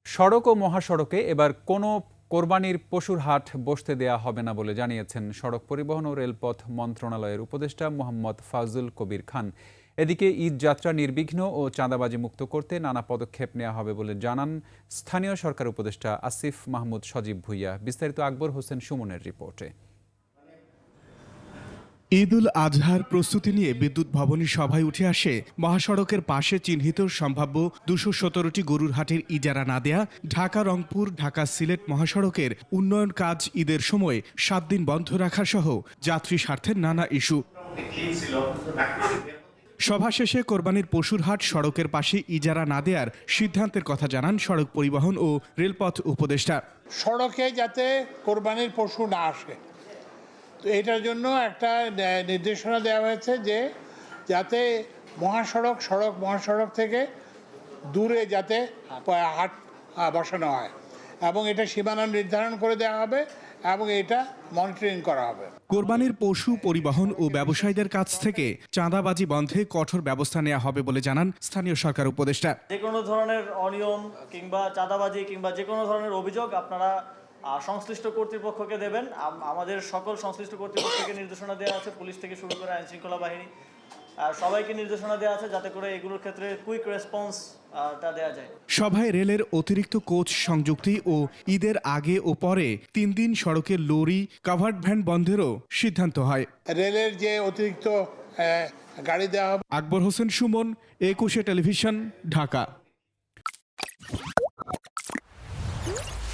সড়ক ও মহাসড়কে এবার কোনো কোরবানির পশুর হাট বসতে দেয়া হবে না বলে জানিয়েছেন সড়ক পরিবহন ও রেলপথ মন্ত্রণালয়ের উপদেষ্টা মোহাম্মদ ফাজুল কবির খান। এদিকে ঈদ যাত্রা নির্বিঘ্ন ও চাঁদাবাজি মুক্ত করতে নানা পদক্ষেপ নেওয়া হবে বলে জানান স্থানীয় সরকার উপদেষ্টা আসিফ মাহমুদ সজীব ভুইয়া। বিস্তারিত আকবর হোসেন সুমনের রিপোর্টে। ঈদ উল আজহার প্রস্তুতি নিয়ে বিদ্যুৎ ভবনী সভায় উঠে আসে মহাসড়কের পাশে চিহ্নিত সম্ভাব্য ২১৭টি গরুর হাটের ইজারা না দেয়া, ঢাকা রংপুর ঢাকা সিলেট মহাসড়কের উন্নয়ন কাজ ঈদের সময় ৭ দিন বন্ধ রাখা সহ যাত্রী স্বার্থের নানা ইস্যু। সভা শেষে কোরবানির পশুর হাট সড়কের পাশে ইজারা না দেওয়ার সিদ্ধান্তের কথা জানান সড়ক পরিবহন ও রেলপথ উপদেষ্টা। সড়কে যাতে কোরবানির পশু না আসে, তো এটার জন্য একটা নির্দেশনা দেওয়া হয়েছে যে যাতে মহাসড়ক থেকে দূরে যাতে হাট বসানো হয় এবং এটা সীমানা নির্ধারণ করে দেওয়া হবে এবং এটা মনিটরিং করা হবে। কোরবানির পশু পরিবহন ও ব্যবসায়ীদের কাছ থেকে চাঁদাবাজি বন্ধে কঠোর ব্যবস্থা নেওয়া হবে বলে জানান স্থানীয় সরকার উপদেষ্টা। যে কোনো ধরনের অনিয়ম কিংবা চাঁদাবাজি কিংবা যে কোনো ধরনের অভিযোগ আপনারা সংশ্লিষ্ট কর্তৃপক্ষকে দেবেন। আমাদের সকল সংশ্লিষ্ট কর্তৃপক্ষকে নির্দেশনা দেওয়া আছে, পুলিশ থেকে শুরু করে আইন শৃঙ্খলা বাহিনী সবাইকে নির্দেশনা দেওয়া আছে যাতে করে এগুলোর ক্ষেত্রে কুইক রেসপন্সটা দেওয়া যায়। সভায় রেলের অতিরিক্ত কোচ সংযুক্তি ও ঈদের আগে ও পরে ৩ দিন সড়কে লরি কাভার্ড ভ্যান বন্ধেরও সিদ্ধান্ত হয়। রেলের যে অতিরিক্ত গাড়ি দেওয়া হবে। আকবর হোসেন সুমন, ২১ টেলিভিশন, ঢাকা।